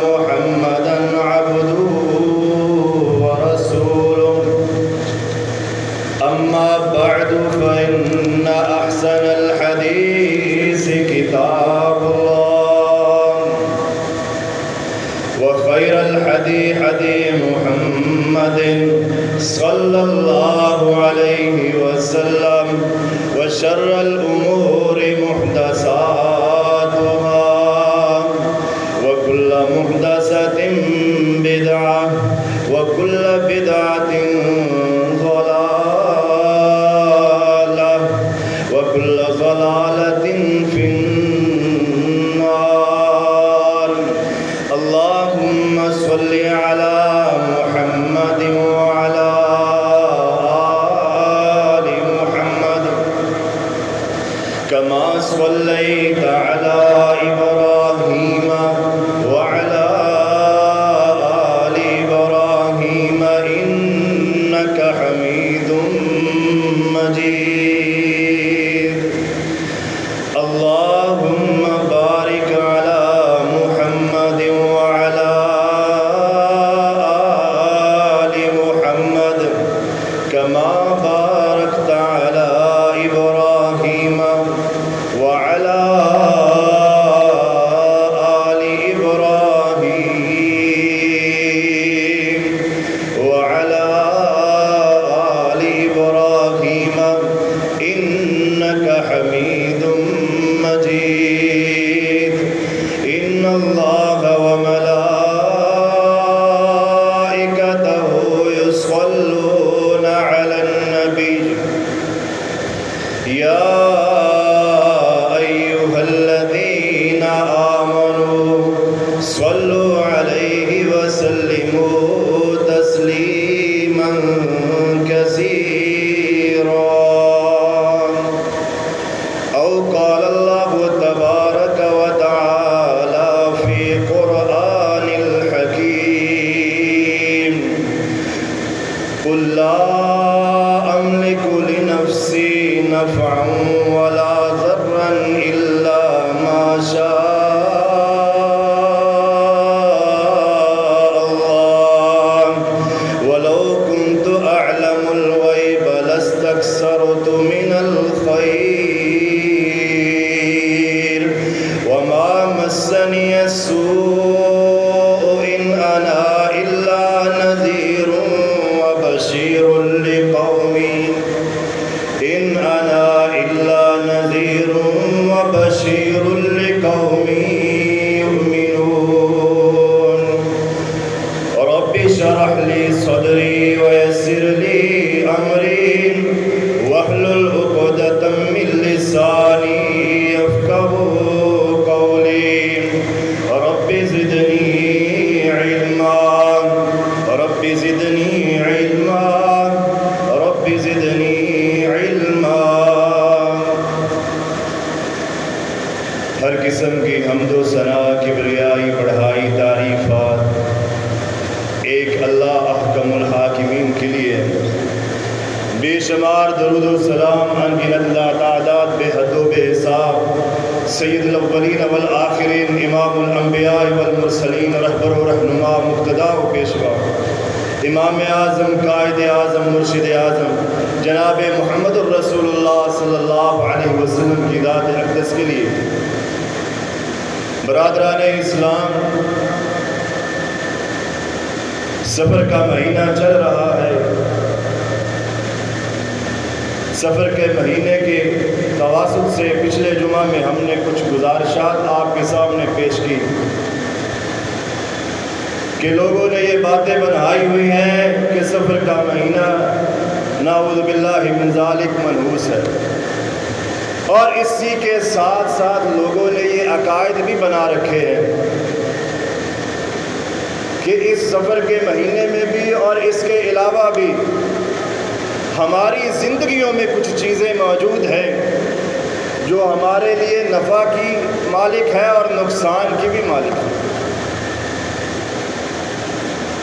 محمدا عبده ورسوله أما بعد فإن أحسن الحديث كتاب الله وخير الحدي حدي محمد صلى الله عليه وسلم وشر الأمور محدثاتها وكل محدثة بدعة وكل بدعة ضلالة وكل ضلالة في النار. اللهم صل على محمد وعلى آل محمد كما صليت على إبراهيم وعلى آل إبراهيم إنك حميد مجيد. اللهم بارك على محمد وعلى آل محمد كما باركت على إبراهيم وعلى آل إبراهيم وعلى آل إبراهيم إنك حميد مجيد. إن الله وملائكته يصلون على النبي يا أيها الذين آمنوا صلوا عليه وسلموا تسليما كثيرا. أو قال الله تبارك وتعالى في قرآن الحكيم قل لا أملك لنفسي نفعا ولا ضرا إلا ما شاء الله ولو كنت أعلم الغيب لاستكثرت من الخير وما مسني السوء إن أنا إلا نذير وبشير لقوم إن أنا إلا نذير وبشير لقوم يؤمنون. رب اشرح لي صدري ويسر لي أمري واحلل عقدة من لساني يفقهوا قولي. رب زدني علما رب زدني علما رب زدني علما. ہر قسم کی حمد و ثنا کبریائی بڑھائی تعریفات ایک اللہ احکم الحاکمین کے لیے. بے شمار درود و سلام ان گنت لا تعداد بے حد و بے حساب سید الاولین والآخرین امام الانبیاء والمرسلین رہبر و رہنما مقتدا و پیشوا امام اعظم قائد اعظم مرشد اعظم جناب محمد الرسول اللہ صلی اللہ علیہ وسلم کی ذات اقدس کے لیے. برادران اسلام، سفر کا مہینہ چل رہا ہے. سفر کے مہینے کے تواسط سے پچھلے جمعہ میں ہم نے کچھ گزارشات آپ کے سامنے پیش کی کہ لوگوں نے یہ باتیں بنائی ہوئی ہیں کہ سفر کا مہینہ نعوذ باللہ من ذالک منحوس ہے، اور اسی کے ساتھ ساتھ لوگوں نے یہ عقائد بھی بنا رکھے ہیں کہ اس سفر کے مہینے میں بھی اور اس کے علاوہ بھی ہماری زندگیوں میں کچھ چیزیں موجود ہیں جو ہمارے لیے نفع کی مالک ہے اور نقصان کی بھی مالک ہے.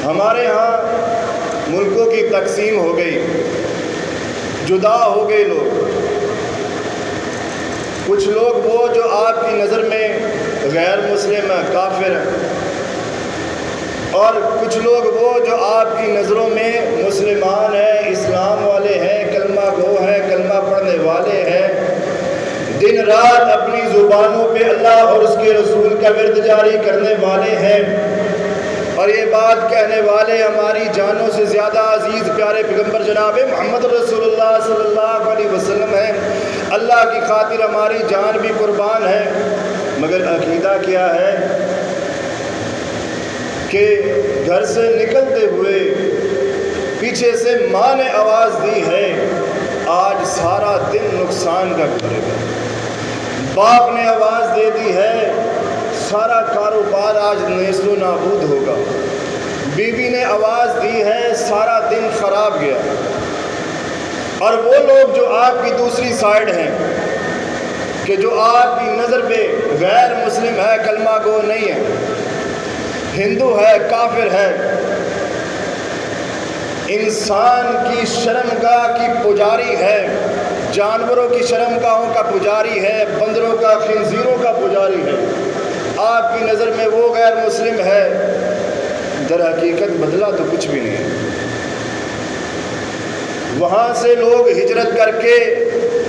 ہمارے ہاں ملکوں کی تقسیم ہو گئی، جدا ہو گئے لوگ. کچھ لوگ وہ جو آپ کی نظر میں غیر مسلم ہیں، کافر ہیں، اور کچھ لوگ وہ جو آپ کی نظروں میں مسلمان ہیں، اسلام والے ہیں، کلمہ گو ہیں، کلمہ پڑھنے والے ہیں، دن رات اپنی زبانوں پہ اللہ اور اس کے رسول کا ورد جاری کرنے والے ہیں، اور یہ بات کہنے والے ہماری جانوں سے زیادہ عزیز پیارے پیغمبر جناب محمد رسول اللہ صلی اللہ علیہ وسلم ہیں، اللہ کی خاطر ہماری جان بھی قربان ہے، مگر عقیدہ کیا ہے کہ گھر سے نکلتے ہوئے پیچھے سے ماں نے آواز دی ہے آج سارا دن نقصان کا گزرے گا، باپ نے آواز دے دی ہے سارا کاروبار آج نیست و نابود ہوگا، بیوی نے آواز دی ہے سارا دن خراب گیا، اور وہ لوگ جو آپ کی دوسری سائیڈ ہیں کہ جو آپ کی نظر پہ غیر مسلم ہے، کلمہ گو نہیں ہے، ہندو ہے، کافر ہے، انسان کی شرمگاہ کی پجاری ہے، جانوروں کی شرمگاہوں کا پجاری ہے، بندروں کا، خنزیروں کا پجاری ہے، آپ کی نظر میں وہ غیر مسلم ہے، در حقیقت بدلا تو کچھ بھی نہیں ہے۔ وہاں سے لوگ ہجرت کر کے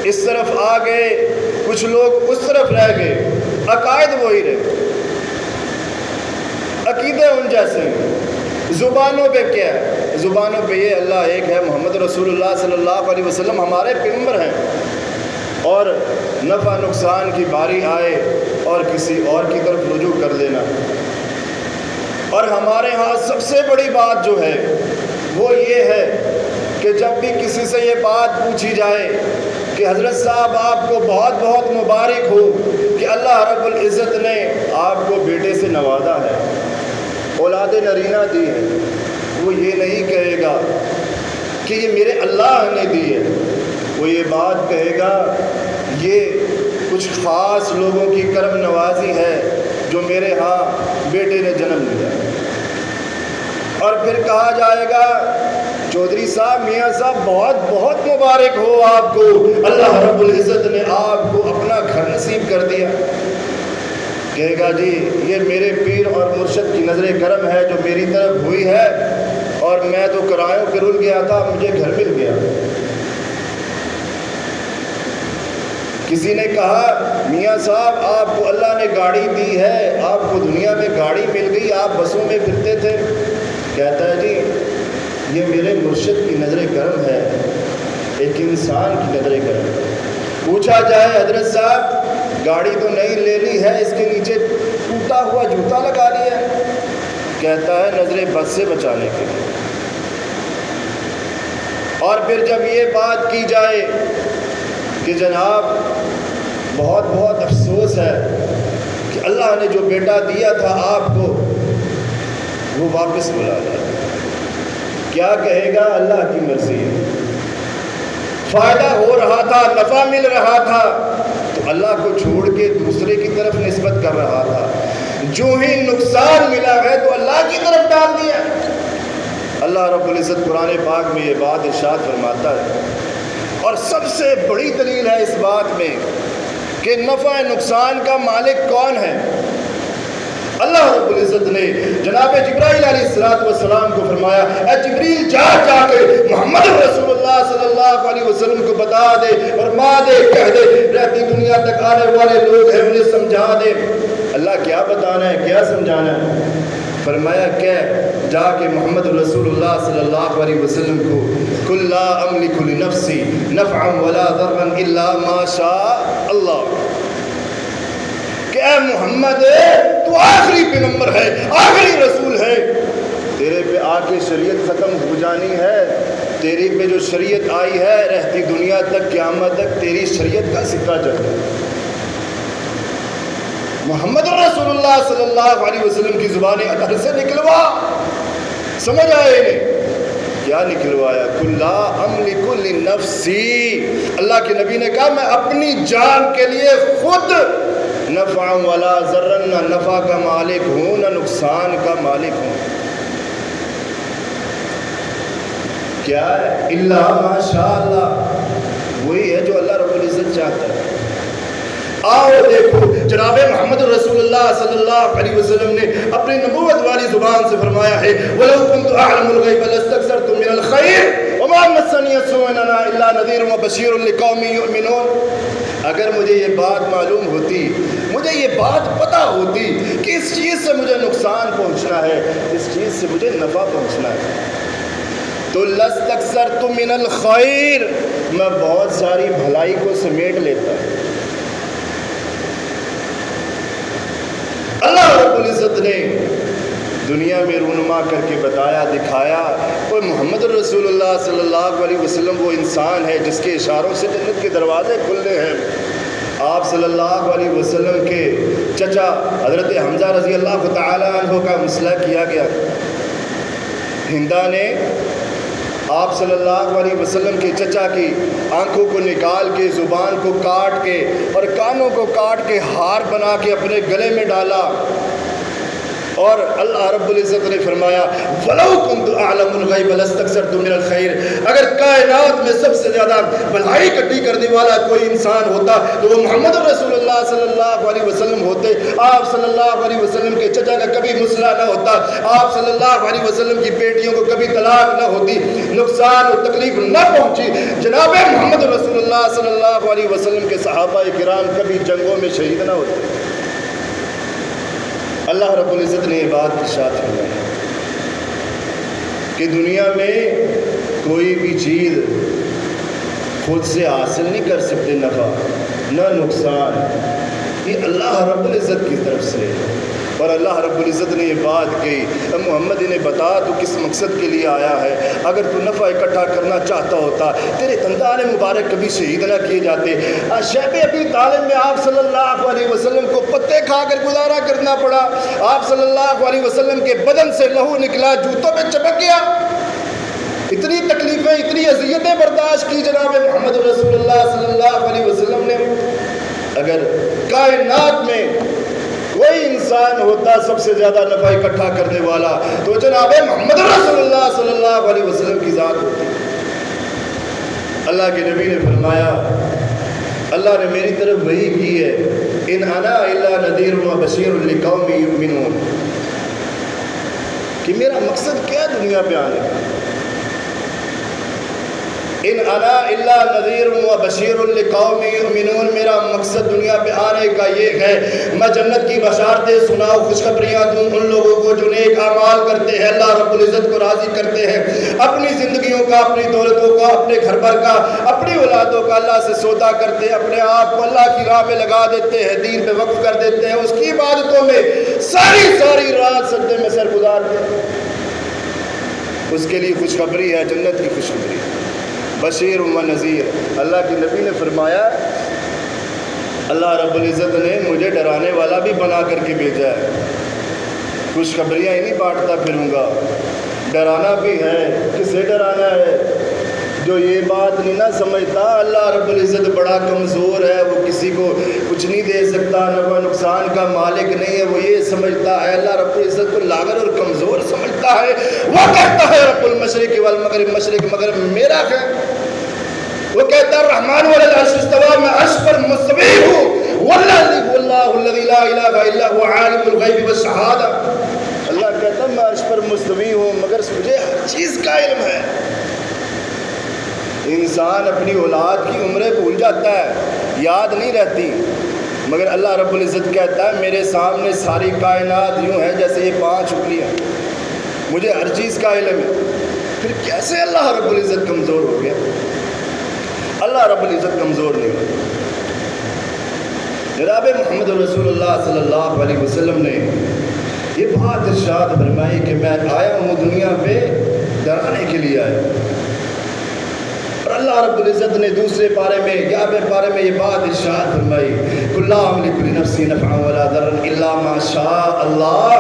اس طرف آ گئے، کچھ لوگ اس طرف رہ گئے، عقائد وہی رہے، عقیدے ان جیسے ہیں، زبانوں پہ کیا ہے؟ زبانوں پہ یہ اللہ ایک ہے، محمد رسول اللہ صلی اللہ علیہ وسلم ہمارے پیغمبر ہیں، اور نفع نقصان کی باری آئے اور کسی اور کی طرف رجوع کر لینا۔ اور ہمارے ہاں سب سے بڑی بات جو ہے وہ یہ ہے کہ جب بھی کسی سے یہ بات پوچھی جائے کہ حضرت صاحب آپ کو بہت بہت مبارک ہو کہ اللہ رب العزت نے آپ کو بیٹے سے نوازا ہے، اولاد نرینہ دی ہے، وہ یہ نہیں کہے گا کہ یہ میرے اللہ نے دی ہے، وہ یہ بات کہے گا یہ کچھ خاص لوگوں کی کرم نوازی ہے جو میرے ہاں بیٹے نے جنم لیا۔ اور پھر کہا جائے گا چودھری صاحب، میاں صاحب بہت بہت مبارک ہو آپ کو، اللہ رب العزت نے آپ کو اپنا گھر نصیب کر دیا۔ کہے گا جی یہ میرے پیر اور مرشد کی نظر کرم ہے جو میری طرف ہوئی ہے، اور میں تو کرایوں پہ رل گیا تھا، مجھے گھر مل گیا۔ کسی نے کہا میاں صاحب آپ کو اللہ نے گاڑی دی ہے، آپ کو دنیا میں گاڑی مل گئی، آپ بسوں میں پھرتے تھے۔ کہتا ہے جی یہ میرے مرشد کی نظر کرم ہے، ایک انسان کی نظر کرم ہے۔ پوچھا جائے حضرت صاحب گاڑی تو نہیں لے لی ہے، اس کے نیچے ٹوٹا ہوا جوتا لگا لیا ہے؟ کہتا ہے نظر بد سے بچانے کے لیے۔ اور پھر جب یہ بات کی جائے کہ جناب بہت بہت افسوس ہے کہ اللہ نے جو بیٹا دیا تھا آپ کو وہ واپس بلا جائے، کیا کہے گا؟ اللہ کی مرضی ہے، فائدہ ہو رہا تھا، نفع مل رہا تھا تو اللہ کو چھوڑ کے دوسرے کی طرف نسبت کر رہا تھا، جو ہی نقصان ملا ہے تو اللہ کی طرف ڈال دیا۔ اللہ رب العزت قرآن پاک میں یہ بات ارشاد فرماتا ہے، اور سب سے بڑی دلیل ہے اس بات میں کہ نفع نقصان کا مالک کون ہے؟ اللہ رب العزت نے جناب جبرائیل علیہ السلام کو فرمایا اے جبریل جا کے محمد رسول اللہ صلی اللہ علیہ وسلم کو بتا دے، فرما دے، کہہ دے رہتی دنیا تک آنے والے لوگ ہیں انہیں سمجھا دے۔ اللہ کیا بتانا ہے، کیا سمجھانا ہے؟ فرمایا کہ جا کے محمد رسول اللہ صلی اللہ علیہ وسلم کو قل لا املک لنفسی نفعا ولا ضرا الا ما شاء اللہ، کہ اے محمد تو آخری پیغمبر ہے، آخری رسول ہے، تیرے پہ آ کے شریعت ختم ہو جانی ہے، تیری پہ جو شریعت آئی ہے رہتی دنیا تک قیامت تک تیری شریعت کا سکہ چل رہا ہے۔ محمد رسول اللہ صلی اللہ علیہ وسلم کی زبان اطہر سے نکلوا، سمجھ آئے انہیں کیا نکلوایا؟ قل لا املک لنفسی، اللہ کے نبی نے کہا میں اپنی جان کے لیے خود نفع ولا ضرا، نہ نفع کا مالک ہوں نہ نقصان کا مالک ہوں، کیا ہے؟ الا ما شاء اللہ، وہی ہے جو اللہ رب العزت چاہتا ہے۔ آؤ دیکھو جناب محمد رسول اللہ صلی اللہ علیہ وسلم نے اپنی نبوت والی زبان سے فرمایا ہے وَلَوْ كُنْتُ أَعْلَمُ الْغَيْبَ لَاسْتَكْثَرْتُ مِنَ الْخَيْرِ وَمَا مَسَّنِيَ السُّوءُ إِلَّا نَذِيرٌ وَبَشِيرٌ لِقَوْمٍ يُؤْمِنُونَ۔ اگر مجھے یہ بات معلوم ہوتی، مجھے یہ بات پتہ ہوتی کہ اس چیز سے مجھے نقصان پہنچنا ہے، اس چیز سے مجھے نفع پہنچنا ہے، تو لَاسْتَكْثَرْتُ مِنَ الْخَيْرِ، میں بہت ساری بھلائی کو سمیٹ لیتا۔ اللہ رب العزت نے دنیا میں رونما کر کے بتایا، دکھایا، اور محمد رسول اللہ صلی اللہ علیہ وسلم وہ انسان ہے جس کے اشاروں سے جنت کے دروازے کھلنے ہیں۔ آپ صلی اللہ علیہ وسلم کے چچا حضرت حمزہ رضی اللہ تعالی عنہ کا مسئلہ کیا گیا۔ ہندا نے آپ صلی اللہ علیہ وسلم کے چچا کی آنکھوں کو نکال کے، زبان کو کاٹ کے اور کانوں کو کاٹ کے ہار بنا کے اپنے گلے میں ڈالا، اور اللہ رب العزت نے فرمایا وَلَوْ كُنْتُ أَعْلَمُ الْغَيْبَ لَاسْتَكْثَرْتُ مِنَ الْخَيْرِ، اگر کائنات میں سب سے زیادہ بھلائی اکٹھی کرنے والا کوئی انسان ہوتا تو وہ محمد رسول اللہ صلی اللہ علیہ وسلم ہوتے۔ آپ صلی اللہ علیہ وسلم کے چچا کا کبھی مسئلہ نہ ہوتا، آپ صلی اللہ علیہ وسلم کی بیٹیوں کو کبھی طلاق نہ ہوتی، نقصان اور تکلیف نہ پہنچی، جناب محمد رسول اللہ صلی اللہ علیہ وسلم کے صحابہ کرام کبھی جنگوں میں شہید نہ ہوتے۔ اللہ رب العزت نے یہ بات ارشاد فرمائی کہ دنیا میں کوئی بھی چیز خود سے حاصل نہیں کر سکتے نفع نہ نقصان، یہ اللہ رب العزت کی طرف سے ہے۔ اور اللہ رب العزت نے یہ بات کہی، محمد انہیں بتا تو کس مقصد کے لیے آیا ہے، اگر تو نفع اکٹھا کرنا چاہتا ہوتا تیرے دندان مبارک کبھی شہید نہ کیے جاتے۔ شیب ابی طالب میں آپ صلی اللہ علیہ وسلم کو پتے کھا کر گزارا کرنا پڑا، آپ صلی اللہ علیہ وسلم کے بدن سے لہو نکلا، جوتوں پہ چپک گیا، اتنی تکلیفیں، اتنی اذیتیں برداشت کی جناب محمد رسول اللہ صلی اللہ علیہ وسلم نے۔ اگر کائنات میں کوئی انسان ہوتا سب سے زیادہ نفع اکٹھا کرنے والا تو جناب محمد رسول اللہ صلی اللہ علیہ وسلم کی ذات ہوتی۔ اللہ کے نبی نے فرمایا، اللہ نے میری طرف وحی کی ہے، ان انا الا نذیر و بشیر لقوم یؤمنون، کہ میرا مقصد کیا دنیا پہ آنے کا، ان انا الا نذیر و بشیر لقوم یؤمنون، میرا مقصد دنیا پہ آنے کا یہ ہے میں جنت کی بشارتیں سناؤں، خوشخبریاں دوں ان لوگوں کو جو نیک اعمال کرتے ہیں، اللہ رب العزت کو راضی کرتے ہیں، اپنی زندگیوں کا، اپنی دولتوں کا، اپنے گھر بھر کا، اپنی اولادوں کا اللہ سے سودا کرتے ہیں، اپنے آپ کو اللہ کی راہ میں لگا دیتے ہیں، دین پہ وقف کر دیتے ہیں، اس کی عبادتوں میں ساری رات سجدے میں سر گزارتے ہیں، اس کے لیے خوشخبری ہے، جنت کی خوشخبری، بشیر و نذیر۔ اللہ کے نبی نے فرمایا اللہ رب العزت نے مجھے ڈرانے والا بھی بنا کر کے بھیجا ہے، خوشخبریاں ہی نہیں بانٹتا پھروں گا، ڈرانا بھی ہے۔ کسے ڈرانا ہے؟ جو یہ بات نہیں نہ سمجھتا اللہ رب العزت بڑا کمزور ہے، وہ کسی کو کچھ نہیں دے سکتا، نفع نقصان کا مالک نہیں ہے، وہ یہ سمجھتا ہے اللہ رب العزت کو لاغر اور کمزور سمجھتا ہے، وہ کہتا ہے رب المشرق والمغرب، مشرق مغرب میرا ہے، وہ کہتا ہے الرحمن علی العرش استوى، میں عرش پر مستوی ہوں، واللہ الذی لا الہ الا هو عالم الغیب والشہادہ، اللہ کہتا ہے میں عرش پر مستوی ہوں مگر مجھے ہر چیز کا علم ہے۔ انسان اپنی اولاد کی عمریں بھول جاتا ہے، یاد نہیں رہتی، مگر اللہ رب العزت کہتا ہے میرے سامنے ساری کائنات یوں ہے جیسے یہ 5 انگلیاں، مجھے ہر چیز کا علم ہے۔ پھر کیسے اللہ رب العزت کمزور ہو گیا؟ اللہ رب العزت کمزور نہیں ہوتا۔ جناب محمد رسول اللہ صلی اللہ علیہ وسلم نے یہ بات ارشاد فرمائی کہ میں آیا ہوں دنیا پہ ڈرانے کے لیے آیا، اور اللہ رب العزت نے دوسرے پارے میں 11ویں پارے میں یہ بات ارشاد فرمائی قل لا املک لنفسی نفعا ولا ضرا الا ما شاء اللہ۔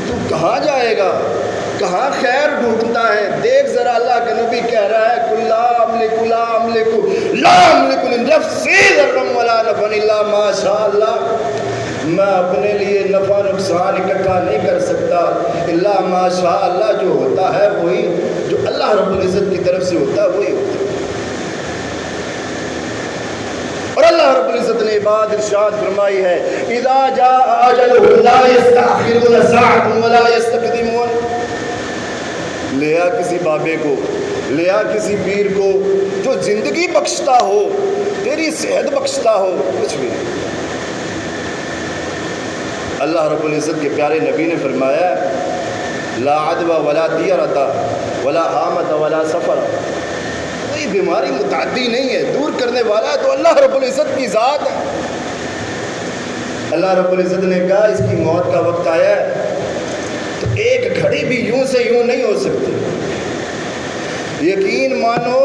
تو کہاں جائے گا، کہاں خیر ڈھونڈتا ہے؟ دیکھ ذرا اللہ کا نبی کہہ رہا ہے قل لا املک لنفسی ضرا ولا نفعا الا ما شاء اللہ، میں اپنے لیے نفع نقصان اکٹھا نہیں کر سکتا الا ما شاء اللہ، جو ہوتا ہے وہی، جو اللہ رب العزت کی طرف سے ہوتا ہے وہی ہوتا ہے۔ اور اللہ اللہ رب العزت نے بات ارشاد فرمائی ہے اذا جاء اجلهم لا يستأخرون ساعة ولا يستقدمون. لیا کسی بابے کو، لیا کسی پیر کو جو زندگی بخشتا ہو، تیری صحت بخشتا ہو، کچھ بھی نہیں. اللہ رب العزت کے پیارے نبی نے فرمایا لا عدوى ولا طیرۃ ولا حامۃ ولا سفر. کوئی بیماری متعدی نہیں ہے، دور کرنے والا تو اللہ رب العزت کی ذات ہے. اللہ رب العزت نے کہا اس کی موت کا وقت آیا ہے تو ایک گھڑی بھی یوں سے یوں نہیں ہو سکتی. یقین مانو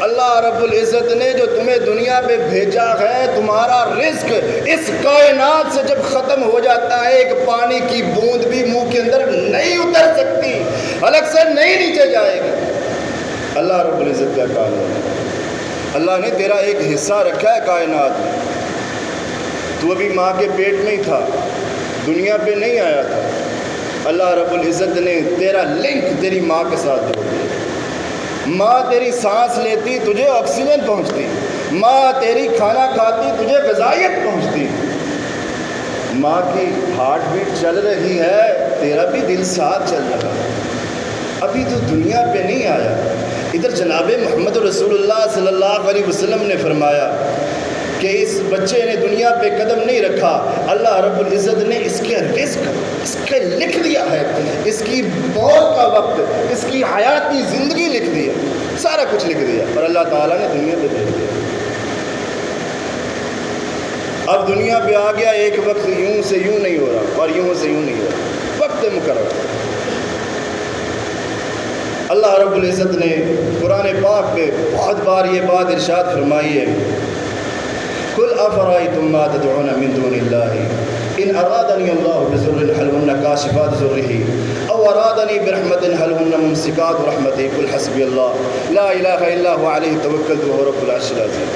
اللہ رب العزت نے جو تمہیں دنیا پہ بھیجا ہے، تمہارا رزق اس کائنات سے جب ختم ہو جاتا ہے ایک پانی کی بوند بھی منہ کے اندر نہیں اتر سکتی، الگ سے نہیں نیچے جائے گی. اللہ رب العزت کا قانون ہے. اللہ نے تیرا ایک حصہ رکھا ہے کائنات میں. تو ابھی ماں کے پیٹ میں ہی تھا، دنیا پہ نہیں آیا تھا. اللہ رب العزت نے تیرا لنک تیری ماں کے ساتھ جوڑ دیا. ماں تیری سانس لیتی تجھے آکسیجن پہنچتی، ماں تیری کھانا کھاتی تجھے غذائیت پہنچتی. ماں کی ہارٹ بیٹ چل رہی ہے، تیرا بھی دل ساتھ چل رہا ہے. ابھی تو دنیا پہ نہیں آیا. ادھر جناب محمد رسول اللہ صلی اللہ علیہ وسلم نے فرمایا کہ اس بچے نے دنیا پہ قدم نہیں رکھا، اللہ رب العزت نے اس کے رزق اس کے لکھ دیا ہے، اس کی موت کا وقت، اس کی حیاتی زندگی لکھ دیا، سارا کچھ لکھ دیا. اور اللہ تعالیٰ نے دنیا پہ بھیج دیا. اب دنیا پہ آ گیا، ایک وقت یوں سے یوں نہیں ہو رہا اور یوں سے یوں نہیں ہو رہا، وقت مقرر. اللہ رب العزت نے قرآن پاک میں بہت بار یہ بات ارشاد فرمائی ہے قل افرأيتم ما تدعون من دون الله ان ارادني الله بضر هل هن كاشفات ضره او ارادني برحمة هل هن ممسكات رحمته قل حسبي الله لا اله الا هو عليه توكلت وهو رب العرش العظيم.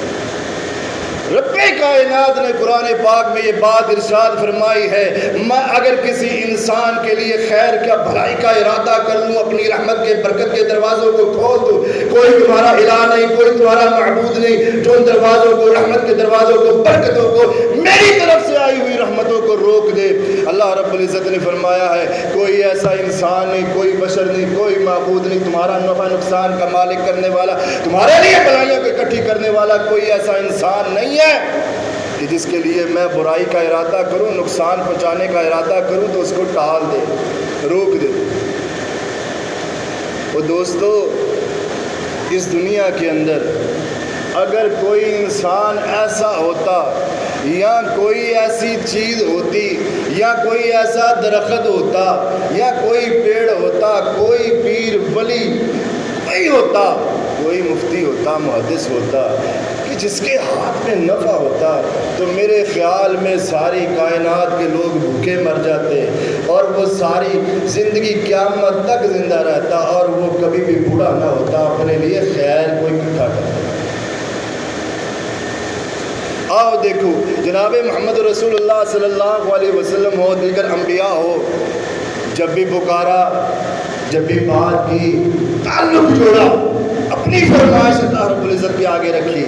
رب کائنات نے قرآن پاک میں یہ بات ارشاد فرمائی ہے میں اگر کسی انسان کے لیے خیر کا بھلائی کا ارادہ کر لوں، اپنی رحمت کے برکت کے دروازوں کو کھول دوں، کوئی تمہارا الہ نہیں، کوئی تمہارا معبود نہیں جو ان دروازوں کو، رحمت کے دروازوں کو، برکتوں کو، میری طرف سے آئی ہوئی رحمتوں کو روک دے. اللہ رب العزت نے فرمایا ہے کوئی ایسا انسان نہیں، کوئی بشر نہیں، کوئی معبود نہیں، تمہارا نفع نقصان کا مالک کرنے والا، تمہارے لیے بھلائیوں کو اکٹھی کرنے والا کوئی ایسا انسان نہیں ہے کہ جس کے لیے میں برائی کا ارادہ کروں، نقصان پہنچانے کا ارادہ کروں تو اس کو ٹال دے، روک دے. وہ دوستو اس دنیا کے اندر اگر کوئی انسان ایسا ہوتا یا کوئی ایسی چیز ہوتی یا کوئی ایسا درخت ہوتا یا کوئی پیڑ ہوتا، کوئی پیر ولی کوئی ہوتا، کوئی مفتی ہوتا، محدث ہوتا کہ جس کے ہاتھ میں نفع ہوتا تو میرے خیال میں ساری کائنات کے لوگ بھوکے مر جاتے اور وہ ساری زندگی قیامت تک زندہ رہتا اور وہ کبھی بھی بوڑھا نہ ہوتا، اپنے لیے خیر کوئی اکٹھا کرتا. آؤ دیکھو جناب محمد رسول اللہ صلی اللہ علیہ وسلم ہو، دیگر انبیاء ہو، جب بھی پکارا، جب بھی بات کی، تعلق جوڑا، اپنی فرمائش اللہ رب العزت کے آگے رکھی،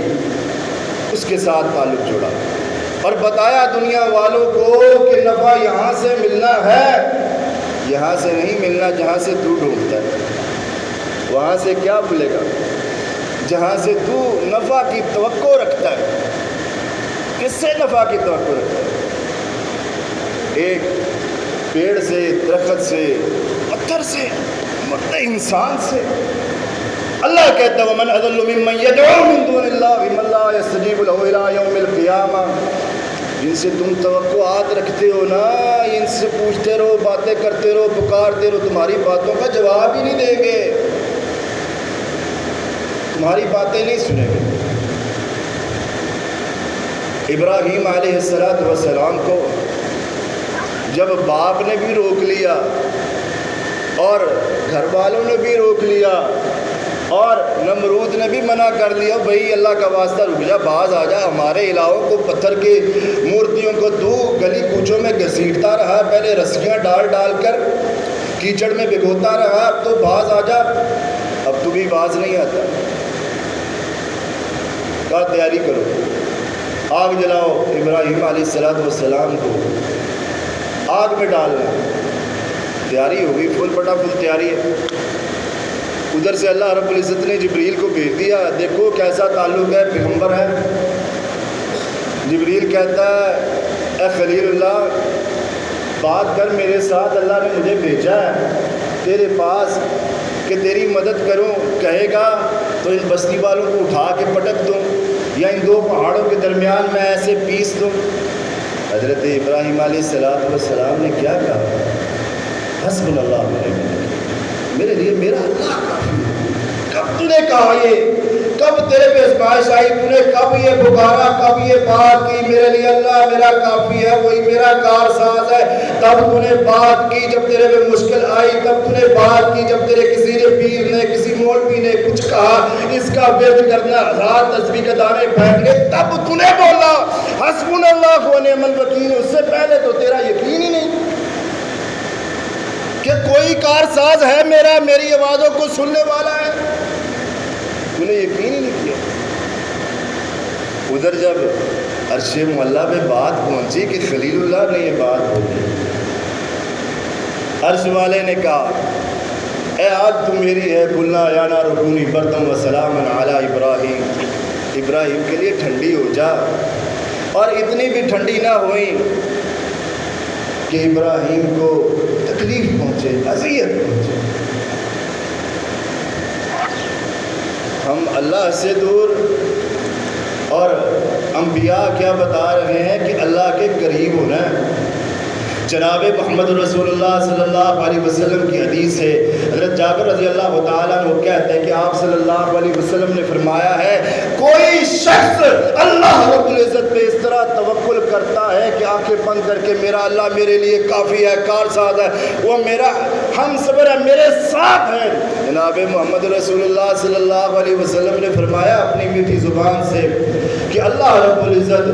اس کے ساتھ تعلق جوڑا اور بتایا دنیا والوں کو کہ نفع یہاں سے ملنا ہے، یہاں سے نہیں ملنا جہاں سے تو ڈھونڈتا ہے. وہاں سے کیا ملے گا جہاں سے تو نفع کی توقع رکھتا ہے. کس سے نفع کی توقع رکھتا ہے؟ ایک پیڑ سے، درخت سے، پتھر سے، مردہ انسان سے. اللہ کہتا ہے وَمَنْ أَضَلُّ مِمَّنْ يَدْعُو مِن دُونِ اللَّهِ مَن لَّا يَسْتَجِيبُ لَهُ إِلَىٰ يَوْمِ الْقِيَامَةِ. جن سے تم توقعات رکھتے ہو نا، ان سے پوچھتے رہو، باتیں کرتے رہو، پکارتے رہو، تمہاری باتوں کا جواب ہی نہیں دیں گے، تمہاری باتیں نہیں سنیں گے. ابراہیم علیہ السلام کو جب باپ نے بھی روک لیا اور گھر والوں نے بھی روک لیا اور نمرود نے بھی منع کر لیا، بھئی اللہ کا واسطہ رک جا، باز آ جا، ہمارے الہوں کو، پتھر کی مورتیوں کو تو گلی کوچوں میں گھسیٹتا رہا، پہلے رسیاں ڈال ڈال کر کیچڑ میں بھگوتا رہا، اب تو باز آ جا. اب تو بھی باز نہیں آتا، کہا تیاری کرو. آگ جلاؤ، ابراہیم علیہ السلام کو آگ میں ڈالنا، تیاری ہوگی، فل بٹا فل تیاری ہے۔ ادھر سے اللہ رب العزت نے جبریل کو بھیج دیا، دیکھو کیسا تعلق ہے، پیغمبر ہے۔ جبریل کہتا ہے اے خلیل اللہ بات کر میرے ساتھ، اللہ نے مجھے بھیجا ہے تیرے پاس کہ تیری مدد کروں، کہے گا تو ان بستی والوں کو اٹھا کے پٹک دوں یا ان دو پہاڑوں کے درمیان میں ایسے پیس دوں۔ حضرت ابراہیم علیہ السلام نے کیا کہا؟ حسبنا اللہ و نعم الوکیل، میرے لیے میرا اللہ کافی ہے۔ کب تو نے کہا یہ؟ کب تیرے پہ آزمائش آئی؟ تو نے کب یہ پکارا، کب یہ بات کی میرے لیے اللہ میرا کافی ہے، وہی میرا کار ساز ہے؟ تب تو نے بات کی جب تیرے پہ مشکل آئی، تب تو نے بات کی جب تیرے کسی نے پیر نے کسی مولوی نے کچھ کہا اس کا ورد کرنا، 1000 تسبیح کے دانے پھینکنے، تب تو نے بولا حسبنا اللہ و نعم الوکیل۔ اس سے پہلے تو تیرا یقین ہی نہیں کہ کوئی کار ساز ہے میرا، میری آوازوں کو سننے والا ہے، تو نے یقین ہی نہیں کیا۔ ادھر جب عرش معلیٰ پہ بات پہنچی کہ خلیل اللہ نے یہ بات بولی، عرش والے نے کہا اے آج تو میری ہے، قلنا یا نار کونی بردم وسلاما علی ابراہیم، ابراہیم کے لیے ٹھنڈی ہو جا، اور اتنی بھی ٹھنڈی نہ ہوئی کہ ابراہیم کو تکلیف پہنچے، اذیت پہنچے۔ ہم اللہ سے دور اور انبیاء کیا بتا رہے ہیں کہ اللہ کے قریب ہونا ہے۔ جناب محمد رسول اللہ صلی اللہ علیہ وسلم کی حدیث ہے، حضرت جابر رضی اللہ تعالیٰ عنہ کہتے ہیں کہ آپ صلی اللہ علیہ وسلم نے فرمایا ہے کوئی شخص اللہ رب العزت پہ اس طرح توکل کرتا ہے کہ آنکھیں بند کر کے میرا اللہ میرے لیے کافی ہے، کارساز ہے، وہ میرا ہم صبر ہے، میرے ساتھ ہے۔ جناب محمد رسول اللہ صلی اللہ علیہ وسلم نے فرمایا اپنی میٹھی زبان سے کہ اللہ رب العزت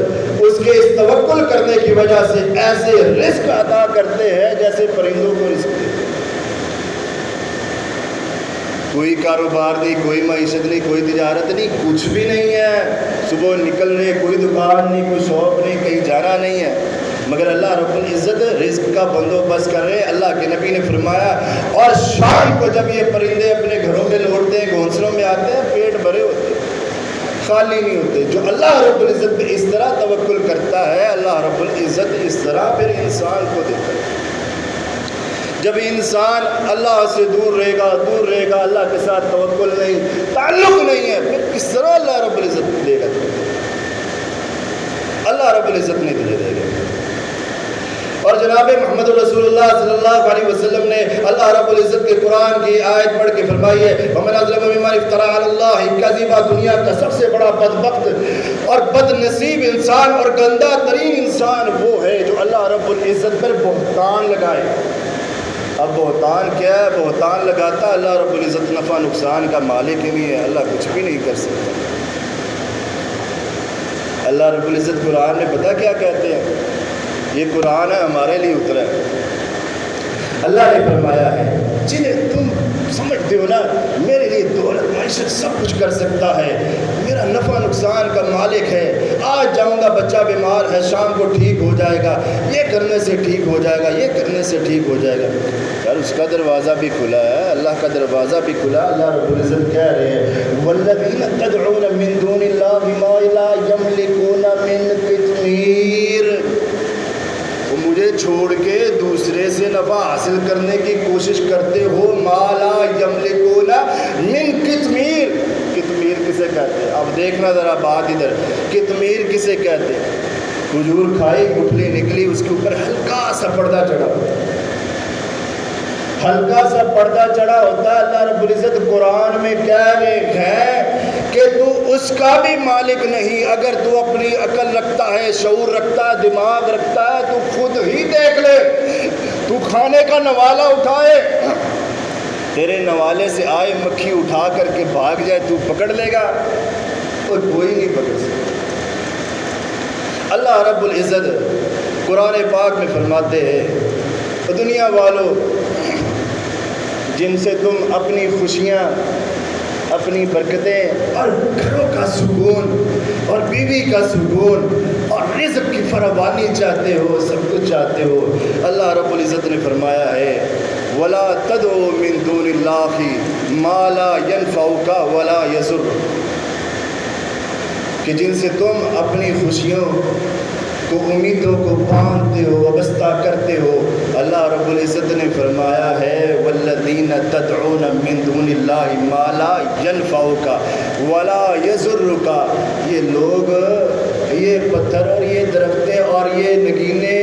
اس کے اس توکل کرنے کی وجہ سے ایسے رزق عطا کرتے ہیں جیسے پرندوں کو رزق دیتے ہیں۔ کوئی کاروبار نہیں، کوئی معیشت نہیں، کوئی تجارت نہیں، کچھ بھی نہیں ہے، صبح نکلنے کوئی دکان نہیں، کوئی شاپ نہیں، کہیں جانا نہیں ہے، مگر اللہ رب العزت رزق کا بندوبست کر رہے ہیں۔ اللہ کے نبی نے فرمایا اور شام کو جب یہ پرندے اپنے گھروں میں لوٹتے ہیں، گھونسلوں میں آتے ہیں، پیٹ بھرے ہوتے ہیں، خالی نہیں ہوتے۔ جو اللہ رب العزت پہ اس طرح توکل کرتا ہے، اللہ رب العزت اس طرح پھر انسان کو دیتا ہے۔ جب انسان اللہ سے دور رہے گا، اللہ کے ساتھ توکل نہیں، تعلق نہیں ہے، پھر کس طرح اللہ رب العزت دے گا؟ اللہ رب العزت نہیں تجھے دے گا۔ اور جناب محمد رسول اللہ صلی اللہ علیہ وسلم نے اللہ رب العزت کے قرآن کی آیت پڑھ کے فرمائی ہے وَمَنْ أَظْلَمُ مِمَّنِ افْتَرَىٰ عَلَى اللَّهِ كَذِبًا۔ دنیا کا سب سے بڑا بدبخت اور بد نصیب انسان اور گندہ ترین انسان وہ ہے جو اللہ رب العزت پر بہتان لگائے۔ اب بہتان کیا ہے؟ بہتان لگاتا اللہ رب العزت نفع نقصان کا مالک ہی نہیں ہے، اللہ کچھ بھی نہیں کر سکتا۔ اللہ رب العزت قرآن میں پتہ کیا کہتے ہیں؟ یہ قرآن ہے ہمارے لیے اترا ہے۔ اللہ نے فرمایا ہے جنہیں تم سمجھتے ہو نا میرے لیے دولت معیشت سب کچھ کر سکتا ہے، میرا نفع نقصان کا مالک ہے، آج جاؤں گا بچہ بیمار ہے شام کو ٹھیک ہو جائے گا، یہ کرنے سے ٹھیک ہو جائے گا، یہ کرنے سے ٹھیک ہو جائے گا، یار اس کا دروازہ بھی کھلا ہے، اللہ کا دروازہ بھی کھلا۔ اللہ رب العزت کہہ رہے ہیں والذین تدعون من دون اللہ ما لا یملکون من قطمیر، مجھے چھوڑ کے دوسرے سے نفع حاصل کرنے کی کوشش کرتے ہو، ما لا یملکون من قطمیر۔ قطمیر کسے کہتے ہیں؟ اب دیکھنا ذرا بات ادھر، قطمیر کسے کہتے ہیں؟ کھجور کھائی گٹھلی نکلی اس کے اوپر ہلکا سا پردہ چڑھا ہوتا ہے، ہلکا سا پردہ چڑھا ہوتا ہے۔ اللہ رب العزت قرآن میں کہہ رہے ہیں کہ تو اس کا بھی مالک نہیں، اگر تو اپنی عقل رکھتا ہے، شعور رکھتا ہے، دماغ رکھتا ہے تو خود ہی دیکھ لے، تو کھانے کا نوالا اٹھائے، تیرے نوالے سے آئے مکھی اٹھا کر کے بھاگ جائے، تو پکڑ لے گا؟ اور کوئی نہیں پکڑ سکتا۔ اللہ رب العزت قرآن پاک میں فرماتے ہیں دنیا والوں جن سے تم اپنی خوشیاں اپنی برکتیں اور گھروں کا سکون اور بیوی کا سکون اور رزق کی فراوانی چاہتے ہو، سب کچھ چاہتے ہو، اللہ رب العزت نے فرمایا ہے وَلَا تَدْعُوا مِن دُونِ اللَّهِ مَا لَا يَنْفَعُكَ وَلَا يَضُرُّكَ، کہ جن سے تم اپنی خوشیوں کو، امیدوں کو باندھتے ہو، وابستہ کرتے ہو، اللہ رب العزت نے فرمایا ہے وَالَّذِينَ تَدْعُونَ مِن دُونِ اللَّهِ مَا لَا يَنْفَعُكَ وَلَا يَضُرُّكَ، یہ لوگ، یہ پتھر اور یہ درختیں اور یہ نگینے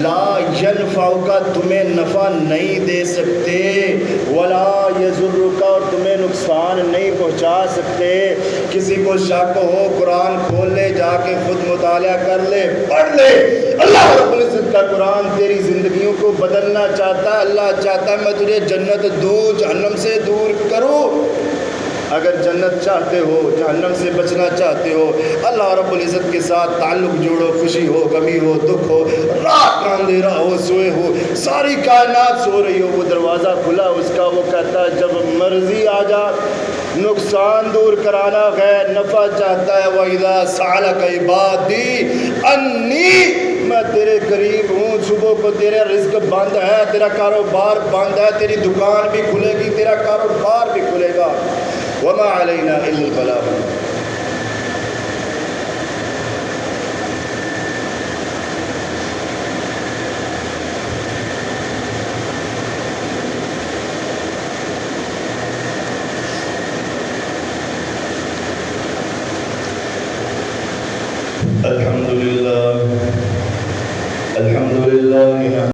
لا ینفعک، تمہیں نفع نہیں دے سکتے، ولا یضرک، اور تمہیں نقصان نہیں پہنچا سکتے۔ کسی کو شک ہو قرآن کھول لے، جا کے خود مطالعہ کر لے، پڑھ لے، اللہ رب العزت کا قرآن تیری زندگیوں کو بدلنا چاہتا ہے۔ اللہ چاہتا ہے میں تجھے جنت دوں، جہنم سے دور کروں۔ اگر جنت چاہتے ہو، جہنم سے بچنا چاہتے ہو، اللہ رب العزت کے ساتھ تعلق جوڑو، خوشی ہو، غمی ہو، دکھ ہو، رات کا اندھیرا ہو، سوئے ہو، ساری کائنات سو رہی ہو، وہ دروازہ کھلا اس کا، وہ کہتا ہے جب مرضی آ جا، نقصان دور کرانا غیر، نفع چاہتا ہے۔ وَإِذَا سَأَلَكَ عِبَادِي أَنِّي، میں تیرے قریب ہوں، صبح کو تیرا رزق بند ہے، تیرا کاروبار بند ہے، تیری دکان بھی کھلے گی، تیرا کاروبار بھی کھلے گا، وَمَا عَلَيْنَا إِلَّا الْبَلَاغُ۔ الحمد للہ